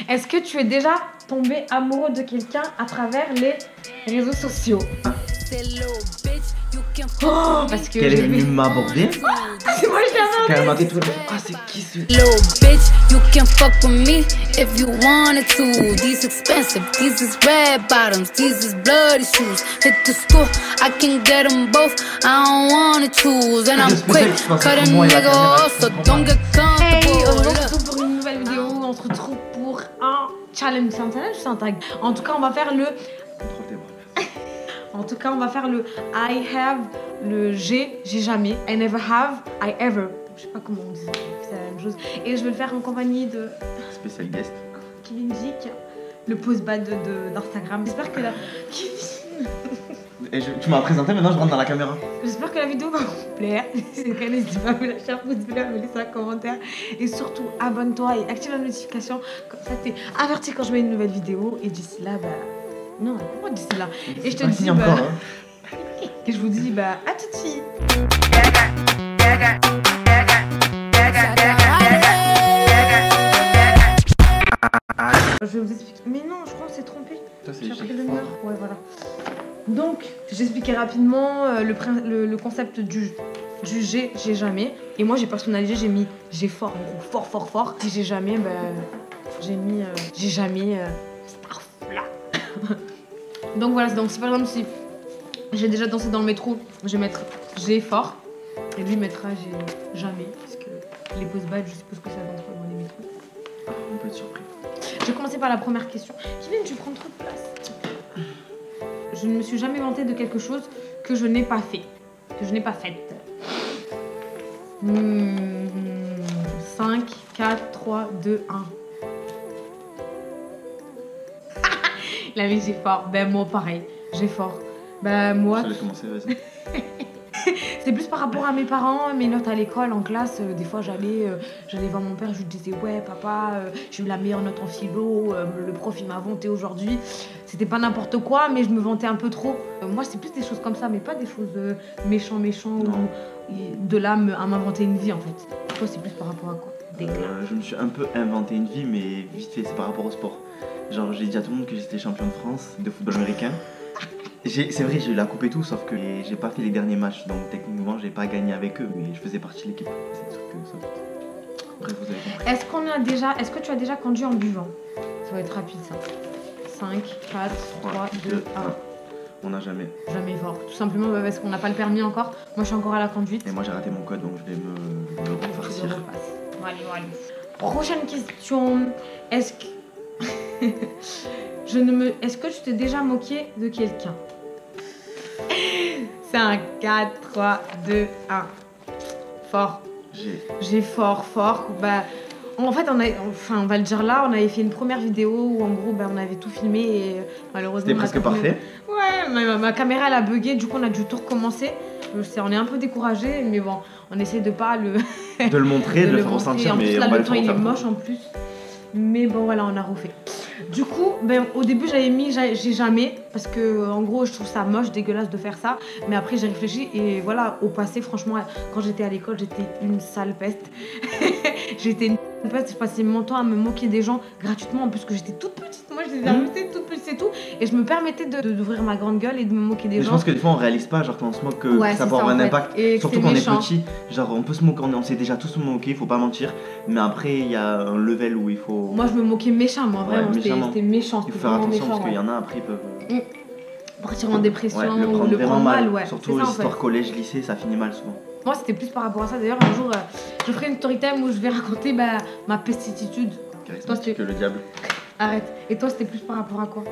Est-ce que tu es déjà tombé amoureux de quelqu'un à travers les réseaux sociaux? Oh, parce que qu'elle est venue m'aborder. c'est moi je l'ai Quand elle m'a abordé. dit tout, ah c'est qui ce... Little bitch, you can fuck with me if you wanted to. These expensive, these is red bottoms, these is bloody shoes. Hit the school, I can get them both, I don't wanna choose. And I'm quick, cut a nigga off, so don't get Hey, on se comfortable. retrouve pour une nouvelle vidéo où on se retrouve pour un challenge. C'est un challenge ou c'est un tag? En tout cas, on va faire le... Contrôle tes bras. En tout cas, on va faire le I have, le j'ai jamais, I never have, I ever. Je sais pas comment on dit, c'est la même chose. Et je vais le faire en compagnie de Spécial guest. Kevin Zik, le post-bad d'Instagram. J'espère que la... Et tu m'as présenté, maintenant je rentre dans la caméra. J'espère que la vidéo va vous plaire. Si c'est le cas, n'hésite pas à me lâcher un pouce bleu, à me laisser un commentaire. Et surtout, abonne-toi et active la notification. Comme ça, t'es averti quand je mets une nouvelle vidéo. Et d'ici là, bah... Non, pourquoi d'ici là? Et je te dis, bah... Encore, hein. Et je vous dis, bah, à tout de suite. Je vais vous expliquer. Mais non, je crois que c'est trompé. Toi, c'est J'ai pris le mur. Ouais, voilà. Donc, j'expliquais rapidement le concept du j'ai jamais. Et moi, j'ai personnalisé, j'ai mis j'ai fort, en gros, fort. Si j'ai jamais, bah, j'ai mis j'ai jamais. Là. Donc voilà, donc si par exemple, si j'ai déjà dansé dans le métro, je vais mettre j'ai fort. Et lui mettra j'ai jamais. Parce que les post-bad, je suppose que ça danse pas dans les métros. On peut être surpris. Je vais commencer par la première question. Kevin, tu prends trop de place. Je ne me suis jamais vantée de quelque chose que je n'ai pas fait. Que je n'ai pas faite. 5, 4, 3, 2, 1. La vie, j'ai fort. Ben, moi, pareil. J'ai fort. Ben, moi. Je laisse commencer, vas-y. C'était plus par rapport à mes parents, mes notes à l'école, en classe. Des fois, j'allais voir mon père, je lui disais ouais, papa, j'ai eu la meilleure note en philo, le prof il m'a vanté aujourd'hui. C'était pas n'importe quoi, mais je me vantais un peu trop. Moi, c'est plus des choses comme ça, mais pas des choses méchants ou de là à m'inventer une vie en fait. Toi, c'est plus par rapport à quoi? Je me suis un peu inventé une vie, mais vite fait, c'est par rapport au sport. Genre, j'ai dit à tout le monde que j'étais champion de France de football américain. C'est vrai, j'ai eu la coupe et tout, sauf que j'ai pas fait les derniers matchs, donc techniquement j'ai pas gagné avec eux, mais je faisais partie de l'équipe. C'est des trucs ça. Bref, vous avez compris. Est-ce que tu as déjà conduit en buvant? Ça va être rapide ça. 5, 4, 3, 2, 1. On n'a jamais. Jamais fort. Tout simplement parce qu'on n'a pas le permis encore. Moi je suis encore à la conduite. Et moi j'ai raté mon code, donc je vais me refarcir. Allez. Prochaine question. Est-ce que... Est-ce que tu t'es déjà moqué de quelqu'un? 5, 4, 3, 2, 1. Fort. J'ai fort. Bah, en fait, on va le dire là, on avait fait une première vidéo où en gros, bah, on avait tout filmé et malheureusement... C'était presque parfait. Ouais, ma caméra elle a bugué, du coup on a dû tout recommencer. On est un peu découragé, mais bon, on essaie de pas le... de le montrer, de le faire ressentir, mais là, on va le temps il est moche en plus. Mais bon voilà, on a refait. Du coup, ben, au début j'avais mis j'ai jamais, parce que en gros je trouve ça moche, dégueulasse de faire ça. Mais après j'ai réfléchi et voilà, au passé franchement, quand j'étais à l'école j'étais une sale peste. J'étais une peste, je passais mon temps à me moquer des gens gratuitement, en plus que j'étais toute petite. Moi j'étais toute petite et tout. Et je me permettais d'ouvrir ma grande gueule et de me moquer des gens. Je pense que des fois on réalise pas, genre quand on se moque, ouais, ça peut avoir un impact. Surtout quand on est petit, genre on peut se moquer, on sait déjà tous se moquer, faut pas mentir. Mais après il y a un level où il faut... Moi je me moquais méchamment, vraiment, c'était méchant. Il faut faire attention parce qu'il y en a après ils peuvent... partir en dépression, le prendre vraiment mal. Ouais. Surtout l'histoire collège, lycée, ça finit mal souvent. Moi c'était plus par rapport à ça. D'ailleurs un jour je ferai une story time où je vais raconter ma pestitude. Charismatique que le diable. Arrête. Et toi c'était plus par rapport à quoi?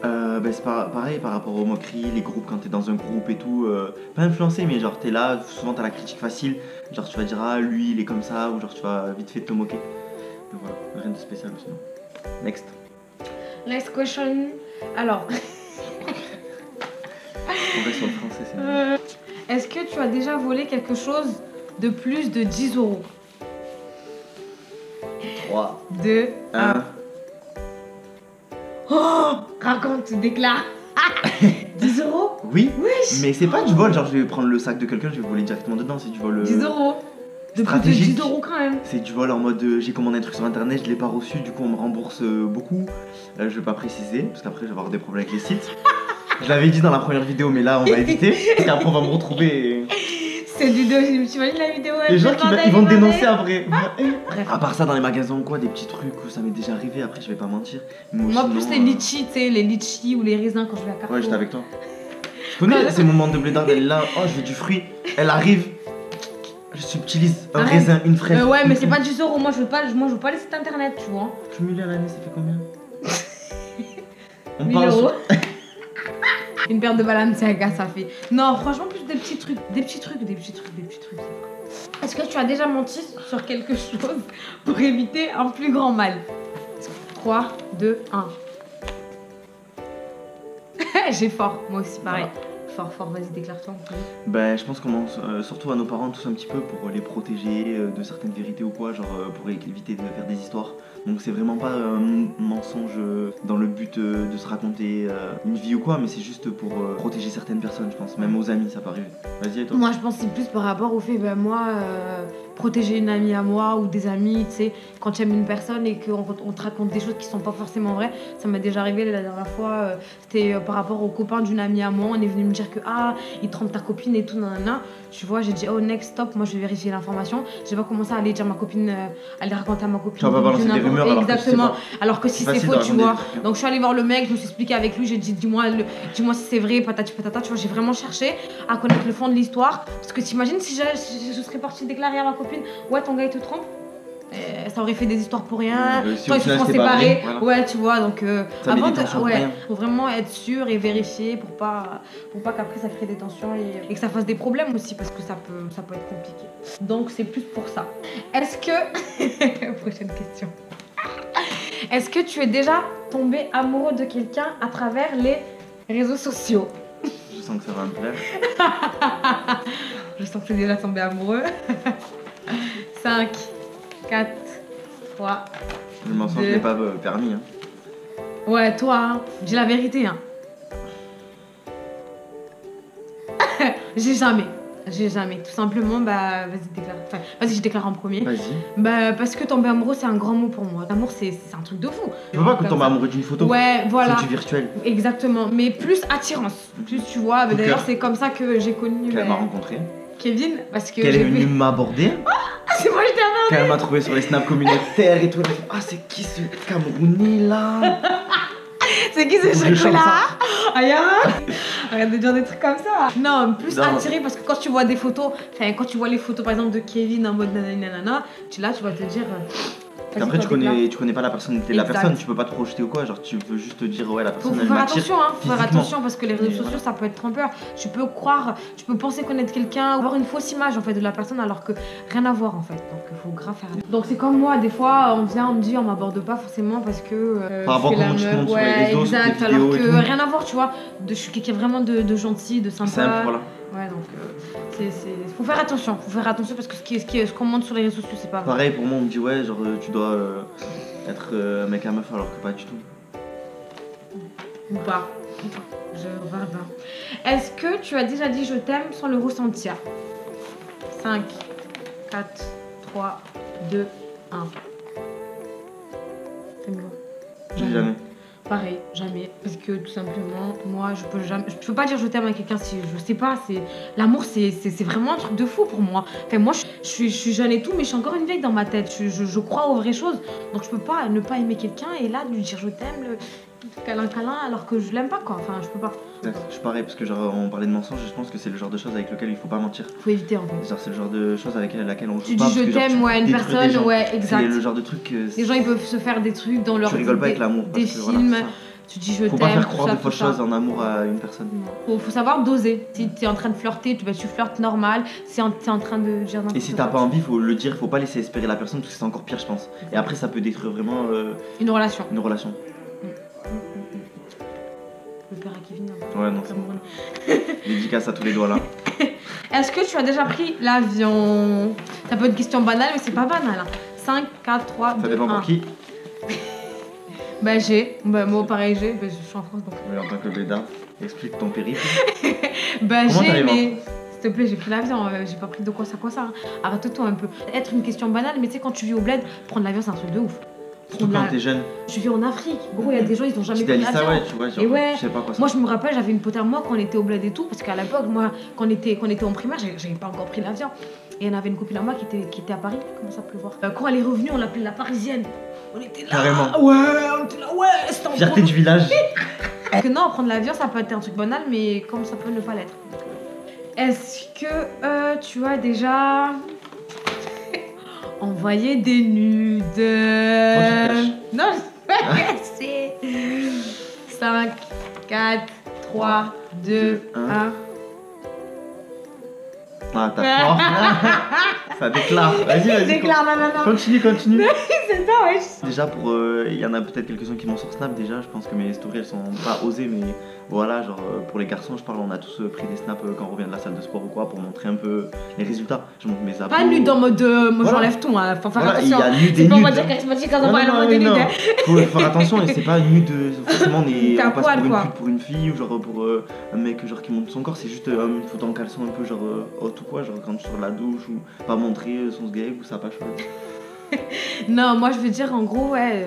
C'est pareil par rapport aux moqueries, les groupes, quand t'es dans un groupe et tout, pas influencé, mais genre t'es là, souvent t'as la critique facile, genre tu vas dire ah lui il est comme ça, ou genre tu vas vite fait te moquer. Donc voilà, rien de spécial aussi. Next. Next question. Alors. On reste sur le français, c'est mieux. Est-ce que tu as déjà volé quelque chose de plus de 10 €? 3, 2, 1. 1. Oh, raconte, déclare. 10 €? Oui, Oui. mais c'est pas du vol, genre je vais prendre le sac de quelqu'un, je vais voler directement dedans, c'est du vol. 10 €. de plus de stratégique. 10 € quand même. C'est du vol en mode j'ai commandé un truc sur internet, je l'ai pas reçu, du coup on me rembourse beaucoup. Je vais pas préciser parce qu'après je vais avoir des problèmes avec les sites. Je l'avais dit dans la première vidéo, mais là on va éviter parce qu'après on va me retrouver. C'est du dos, t'imagines la vidéo? Les gens ils vont te dénoncer après. Bref. À part ça, dans les magasins ou quoi, des petits trucs où ça m'est déjà arrivé, après je vais pas mentir. Mais Moi, sinon, plus les litchis, tu sais, les litchis ou les raisins quand je vais à Carrefour. Ouais, j'étais avec toi. Je connais ces moments de blédarde, elle est là, oh je veux du fruit, elle arrive, je subtilise un Arrête. raisin, une fraise. Ouais, mais c'est pas 10 €, moi je veux pas les sites internet, tu vois. Cumulé à l'année, ça fait combien? On 1000 parle €. sur- Une paire de Balenciaga, ça fait. Non, franchement, plus des petits trucs. Est-ce que tu as déjà menti sur quelque chose pour éviter un plus grand mal? 3, 2, 1. J'ai fort, moi aussi, pareil. Fort, vas-y, déclare-toi. Ben, je pense qu'on ment surtout à nos parents tous un petit peu pour les protéger de certaines vérités ou quoi, genre pour éviter de faire des histoires. Donc c'est vraiment pas un mensonge dans le but de se raconter une vie ou quoi, mais c'est juste pour protéger certaines personnes, je pense. Même aux amis, ça peut arriver. Vas-y, et toi? Moi, je pense que c'est plus par rapport au fait, ben moi, protéger une amie à moi ou des amis, tu sais, quand tu aimes une personne et qu'on te raconte des choses qui sont pas forcément vraies. Ça m'est déjà arrivé la dernière fois, c'était par rapport au copain d'une amie à moi, on est venu me dire que il trompe ta copine et tout, nanana. Tu vois, j'ai dit oh next stop, moi je vais vérifier l'information. J'ai pas commencé à aller dire à ma copine, aller raconter à ma copine. Tu vas pas balancer des rumeurs exactement, alors que si c'est faux, tu vois. Trucs, hein. Donc je suis allée voir le mec, je me suis expliqué avec lui, j'ai dit dis-moi si c'est vrai, patati patata, tu vois, j'ai vraiment cherché à connaître le fond de l'histoire. Parce que t'imagines si je serais partie déclarer à ma copine, ouais ton gars il te trompe, ça aurait fait des histoires pour rien, Si toi au ils se final, sont c'était pas séparés, vrai, voilà. ouais tu vois, donc Ça met avant des tensions pour ouais, rien. faut vraiment être sûr et vérifier pour pas qu'après ça crée des tensions et que ça fasse des problèmes aussi parce que ça peut être compliqué. Donc c'est plus pour ça. Est-ce que prochaine question. Est-ce que tu es déjà tombé amoureux de quelqu'un à travers les réseaux sociaux? Je sens que ça va me plaire. Je sens que tu es déjà tombé amoureux. 5, 4, 3. Le mensonge n'est pas permis. Hein. Ouais, toi, hein, dis la vérité. Hein. J'ai jamais. Tout simplement, bah, vas-y, déclare. Enfin, vas-y, je déclare en premier. Vas-y. Bah, parce que tomber amoureux, c'est un grand mot pour moi. L'amour, c'est un truc de fou. Tu peux pas que Comme tomber ça. amoureux d'une photo. Ouais, voilà. C'est du virtuel. Exactement. Mais plus attirance. Plus, tu vois. Coup de D'ailleurs, cœur. c'est comme ça que j'ai connu Qu'elle m'a rencontré. Kevin. Parce que Qu'elle est j'ai venue vu. m'aborder. C'est moi, je t'ai abordé. Quand elle m'a trouvé sur les snaps communautaires et tout. Elle a fait, ah, c'est qui ce Camerounais là? C'est qui ce Je chante chocolat? ça. Aya. Arrête de dire des trucs comme ça. Non, plus Non. attiré parce que quand tu vois des photos, enfin quand tu vois les photos par exemple de Kevin en mode nanana, tu vas te dire. vas-y, Après, toi, déclare. tu connais pas la personnalité de la Exact. personne, tu peux pas te projeter ou quoi. Genre, tu veux juste te dire, ouais, la Faut personne elle faire m'attire. attention, hein, faut faire physiquement. attention parce que les réseaux Et sociaux voilà. ça peut être trompeur. Tu peux croire, tu peux penser connaître quelqu'un, avoir une fausse image en fait de la personne alors que rien à voir en fait. Donc il faut grave faire attention. Donc c'est comme moi, des fois on vient, on me dit on m'aborde pas forcément parce que. Par rapport je fais à comment la tu te meuf. montres sur les Ouais, réseaux, sur tes exact, alors vidéos et que tout. rien à voir, tu vois. Je suis quelqu'un vraiment de gentil, de sympa. Simple, voilà. Ouais, donc faut faire attention parce que ce qu'on montre sur les réseaux sociaux c'est pas vrai. Pareil, pour moi, on me dit, ouais, genre, tu dois être un mec à meuf alors que pas du tout. Ou pas. Je regarde pas. Est-ce que tu as déjà dit je t'aime sans le ressentir? 5, 4, 3, 2, 1. C'est bon. Jamais. Pareil, jamais. Parce que tout simplement, moi, je peux pas dire je t'aime à quelqu'un si je sais pas. L'amour, c'est vraiment un truc de fou pour moi. Enfin, moi, je suis jeune et tout, mais je suis encore une vieille dans ma tête. Je crois aux vraies choses. Donc, je peux pas ne pas aimer quelqu'un et là, lui dire je t'aime, le câlin, alors que je l'aime pas, quoi. Enfin, je peux pas. Je suis pareil, parce que genre, on parlait de mensonges, et je pense que c'est le genre de choses avec lequel il faut pas mentir. Faut éviter, en fait. Genre, c'est le genre de choses avec laquelle on joue Tu pas. dis parce je que, genre, t'aime, tu ouais, une détruis des personne, gens. ouais, C'est exact. le genre de truc que. Les gens, ils peuvent se faire des trucs dans leur Tu rigoles pas des- avec l'amour. des parce que, voilà, films. c'est ça. Tu dis je t'aime. Faut pas faire tout croire ça, de fausses tout ça. choses en amour à une personne. Faut savoir doser. Si t'es en train de flirter, tu flirtes normal. Si t'es en train de dire n'importe Et si quoi, t'as pas envie, faut le dire, faut pas laisser espérer la personne parce que c'est encore pire, je pense. Et après, ça peut détruire vraiment une relation. une relation. Le père à Kevin. Ouais, non, c'est bon. Dédicace à tous les doigts là. Est-ce que tu as déjà pris l'avion? Ça peut être une question banale, mais c'est pas banal. Hein. 5, 4, 3, 2, 1. Ça dépend pour qui. Bah j'ai. Bah moi pareil j'ai. Bah, je suis en France donc. Mais en tant que blédard, explique ton périple. Bah Comment j'ai t'arrives en mais S'il te plaît, j'ai pris l'avion, j'ai pas pris de quoi ça. Hein. Arrête-toi un peu. Être une question banale, mais tu sais, quand tu vis au bled, prendre l'avion, c'est un truc de ouf. Surtout quand t'es jeune. Tu vis en Afrique. Gros, il y a des gens, ils ont jamais pris l'avion. Ouais, tu vois, genre, et ouais, je sais pas quoi ça. moi, je me rappelle, j'avais une pote à moi quand on était au bled et tout, parce qu'à l'époque, moi, quand on était en primaire, j'avais pas encore pris l'avion. Et il y en avait une copine à moi qui était à Paris, qui commençait à pleuvoir. Quand elle est revenue, on l'appelait la Parisienne. On était là. Carrément. Ouais, on était là, ouais, c'était en Fierté du village. Que non, prendre l'avion, ça peut être un truc banal, mais comme ça peut ne pas l'être. Est-ce que tu as déjà envoyé des nudes? Non, c'est 5, 4, 3, 2, 1. Ah, t'as fort. Ça déclare. Vas-y. Déclare, non. Continue. C'est ça, wesh. Déjà, il y en a peut-être quelques-uns qui m'ont sur Snap. Déjà, je pense que mes stories, elles sont pas osées, mais voilà, genre pour les garçons, je parle, on a tous pris des snaps quand on revient de la salle de sport ou quoi pour montrer un peu les résultats. Je montre mes abdos. Pas nude en mode moi j'enlève tout, hein. Faut faire attention. Il y a nude et c'est pas en nude. mode dire charismatique quand on parle en mode des nudes. Faut faire attention et c'est pas nude. Forcément, on passe pour une quoi. pute pour une fille ou genre pour un mec genre qui montre son corps. C'est juste une photo en caleçon un peu genre haute ou quoi, genre quand tu sors de la douche ou pas montrer son sgeg ou sa page. Non, moi je veux dire en gros, ouais,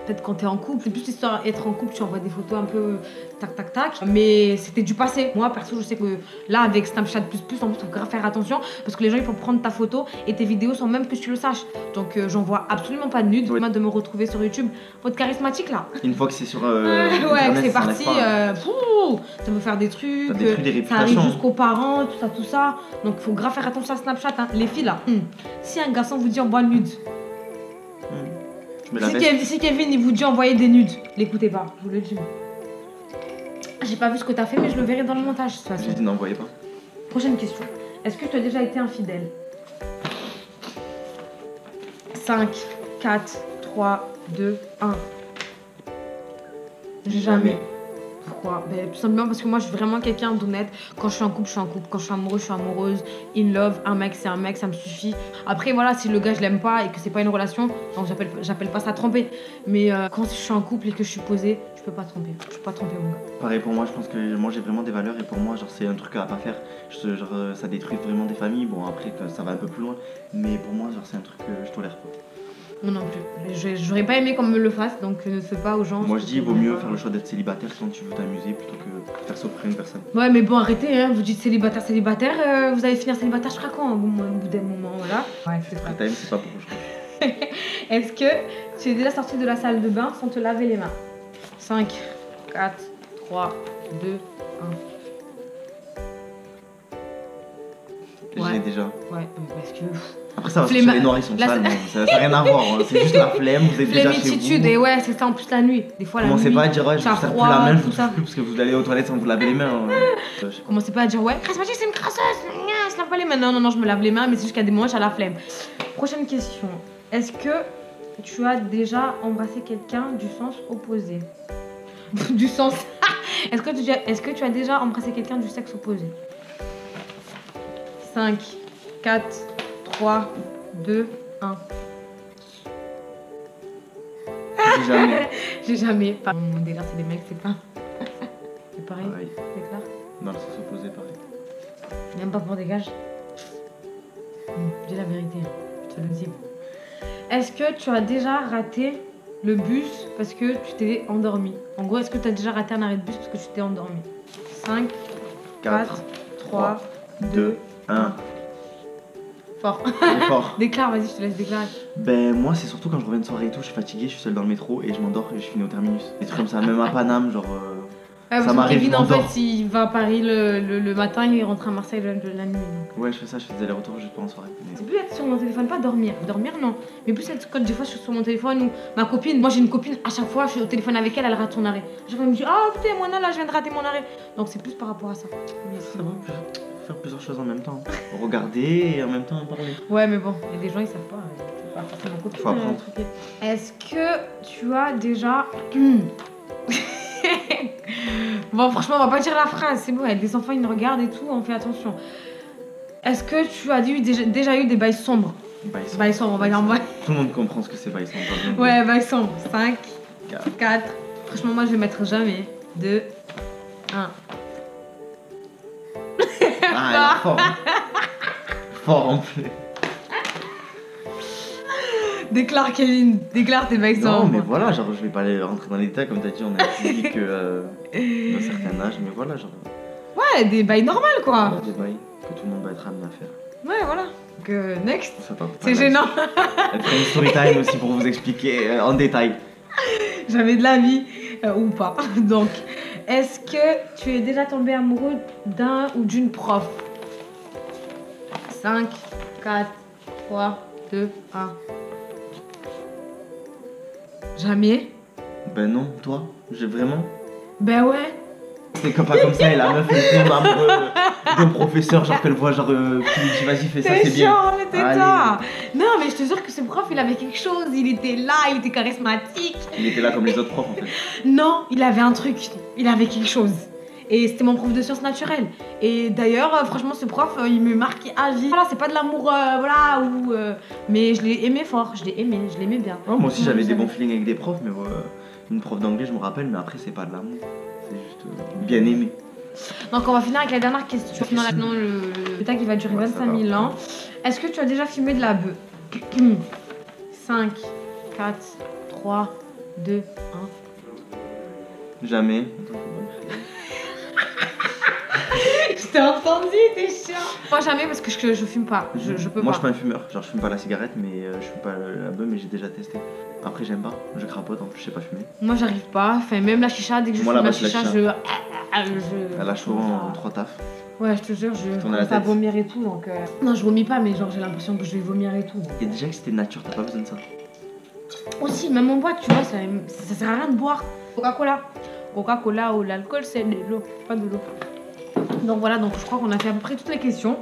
peut-être quand t'es en couple, c'est plus histoire d'être en couple, tu envoies des photos un peu tac. Mais c'était du passé. Moi perso, je sais que là avec Snapchat plus, en plus, faut grave faire attention parce que les gens ils vont prendre ta photo et tes vidéos sans même que tu le saches. Donc j'envoie absolument pas de nude. Oui. De me retrouver sur YouTube, votre charismatique là. Une fois que c'est sur. ouais, c'est parti. Ça veut faire des trucs. Ça arrive jusqu'aux parents, tout ça. Donc il faut grave faire attention à Snapchat. Hein. Les filles là, si un garçon vous dit envoie nude. Si Kevin il vous dit envoyer des nudes, l'écoutez pas, je vous le dis. J'ai pas vu ce que t'as fait, mais je le verrai dans le montage de toute façon. J'ai dit n'envoyez pas. Prochaine question. Est-ce que tu as déjà été infidèle? 5, 4, 3, 2, 1. Jamais. Pourquoi? Tout simplement parce que moi je suis vraiment quelqu'un d'honnête. Quand je suis en couple, je suis en couple. Quand je suis amoureuse, je suis amoureuse. In love, un mec c'est un mec, ça me suffit. Après voilà, si le gars je l'aime pas et que c'est pas une relation, donc j'appelle pas ça tromper. Mais quand je suis en couple et que je suis posée, je peux pas tromper. Je peux pas tromper mon gars. Pareil pour moi, je pense que moi j'ai vraiment des valeurs et pour moi genre c'est un truc à pas faire. Genre ça détruit vraiment des familles. Bon après ça va un peu plus loin, mais pour moi genre c'est un truc que je tolère pas. Moi non plus. J'aurais pas aimé qu'on me le fasse, donc ne fais pas aux gens. Moi je dis il vaut mieux faire le choix d'être célibataire quand tu veux t'amuser plutôt que faire ça auprès d'une personne. Ouais mais bon arrêtez, hein. Vous dites célibataire, vous allez finir célibataire jusqu'à quand? Au bout d'un moment, voilà. Ouais, c'est ça. Time, c'est pas pour aujourd'hui. Est-ce que tu es déjà sorti de la salle de bain sans te laver les mains? 5, 4, 3, 2, 1. Ouais. J'ai déjà. Ouais, parce que. Après ça va, les noirs ils sont sales, ça n'a rien à voir, hein. C'est juste la flemme, vous êtes déjà chez vous. Et ouais, c'est ça en plus la nuit. Des fois la nuit. Commencez pas à dire ouais, je vous sers plus la main, je vous touche plus parce que vous allez aux toilettes sans vous laver les mains. Commencez pas à dire ouais, charismatique c'est une crasseuse, je lave pas les mains. Non, je me lave les mains, mais c'est juste qu'à des moments j'ai la flemme. Prochaine question. Est-ce que tu as déjà embrassé quelqu'un du sens opposé? Du sens. Est-ce que tu as déjà embrassé quelqu'un du sexe opposé? 5, 4, 3, 2, 1. Jamais. J'ai jamais. Mon délire, c'est les mecs, c'est pas. C'est pareil. C'est clair? Dans le sens opposé, pareil. Même pas pour des gages. Dis la vérité, je te le dis. Est-ce que tu as déjà raté le bus parce que tu t'es endormi? En gros, est-ce que tu as déjà raté un arrêt de bus parce que tu t'es endormi? 5, 4, 3, 2, 1. Fort. Déclare, vas-y, je te laisse déclarer. Ben moi c'est surtout quand je reviens de soirée et tout, je suis fatigué, je suis seul dans le métro et je m'endors et je finis au terminus. Des trucs comme ça, même à Paname, genre ça m'arrive. Kevin en fait il va à Paris le matin et il rentre à Marseille la nuit. Donc. Ouais je fais ça, je fais des allers-retours juste pour en soirée. C'est plus être sur mon téléphone, pas dormir. Dormir non. Mais plus être quand des fois je suis sur mon téléphone ou ma copine, moi j'ai une copine, à chaque fois je suis au téléphone avec elle, elle rate son arrêt. À chaque fois elle me dit ah putain moi là je viens de rater mon arrêt. Donc c'est plus par rapport à ça. Mais c'est bon. Faire plusieurs choses en même temps. Regarder et en même temps parler. Ouais mais bon, il y a des gens ils savent pas. C'est pas forcément copine. Faut apprendre. Est-ce que tu as déjà... Bon franchement on va pas dire la phrase, c'est bon, il y a des enfants ils nous regardent et tout, on fait attention. Est-ce que tu as déjà eu des bails sombres? Bails sombres, on va dire en vrai. Tout le monde comprend ce que c'est bails sombres. Ouais, bails sombres. 5, 4. Franchement moi je vais mettre jamais. 2, 1. Ah, elle est fort. Fort en plus. Déclare Kevin, déclare tes bails Non, mais voilà, genre, je vais pas aller rentrer dans les détails, comme t'as dit, on a dit que d'un certain âge, mais voilà, genre. Ouais, des bails normales quoi. Des bails que tout le monde va être amené à faire. Ouais, voilà. Donc, next. Pas C'est gênant. Elle ferait une story time aussi pour vous expliquer en détail. J'avais de la vie ou pas. Donc, est-ce que tu es déjà tombé amoureux d'un ou d'une prof? 5, 4, 3, 2, 1. Jamais? Ben non, toi, j'ai vraiment. Ben ouais. C'est pas comme ça, et la meuf elle tombe amoureux d'un professeur, genre qu'elle voit, genre qui lui dit vas-y fais ça, c'est bien. Chiant, tais-toi. Non, mais je te jure que ce prof il avait quelque chose, il était là, il était charismatique. Il était là comme les autres profs en fait. Non, il avait un truc, il avait quelque chose. Et c'était mon prof de sciences naturelles. Et d'ailleurs, franchement, ce prof, il me marquait à vie. Voilà, c'est pas de l'amour, voilà, ou. Mais je l'ai aimé fort, je l'ai aimé, je l'aimais bien. Ouais, moi aussi j'avais des bons feelings avec des profs, mais une prof d'anglais, je me rappelle, mais après c'est pas de l'amour. C'est juste bien aimé. Donc on va finir avec la dernière question. Maintenant, le tag il va durer 25 000 ans. Est-ce que tu as déjà fumé de la bœuf? 5, 4, 3, 2, 1. Jamais. Je t'ai entendu, t'es chiant. Moi jamais parce que je fume pas. Je peux Moi pas. je suis pas un fumeur. Genre je fume pas la cigarette, mais je fume pas la beuh, mais j'ai déjà testé. Après j'aime pas. Je crapote, en plus je sais pas fumer. Moi j'arrive pas. Enfin même la chicha, dès que je Moi, fume la là-bas, c'est chicha, la je. Elle a chaud en 3 tafs. Ouais, je te jure, je Tourne la commence à tête. vomir et tout. Donc non, je vomis pas, mais genre j'ai l'impression que je vais vomir et tout. Et déjà que c'était nature, t'as pas besoin de ça. Aussi, même en boîte, tu vois, ça sert à rien de boire. Coca-Cola. Coca-Cola ou l'alcool, c'est de l'eau, pas de l'eau. Donc voilà, donc je crois qu'on a fait à peu près toutes les questions.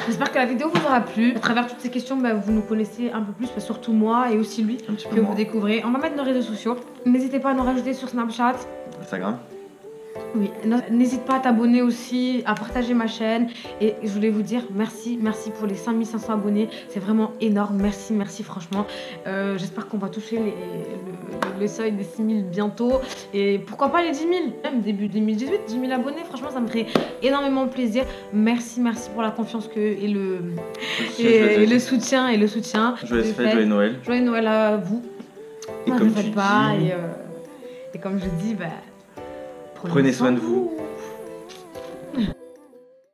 J'espère que la vidéo vous aura plu. À travers toutes ces questions, bah, vous nous connaissez un peu plus, bah, surtout moi et aussi lui, Un petit peu que moins. vous découvrez. On va mettre nos réseaux sociaux. N'hésitez pas à nous rajouter sur Snapchat. Instagram. Oui, n'hésite pas à t'abonner aussi, à partager ma chaîne. Et je voulais vous dire merci pour les 5500 abonnés. C'est vraiment énorme. Merci franchement. J'espère qu'on va toucher le seuil des 6000 bientôt. Et pourquoi pas les 10 000? Même début 2018, 10 000 abonnés. Franchement, ça me ferait énormément plaisir. Merci pour la confiance et le soutien. Joyeux fête, joyeux Noël. Joyeux Noël à vous. Et Ne comme faites tu pas. dis, Et comme je dis, bah, prenez soin de vous.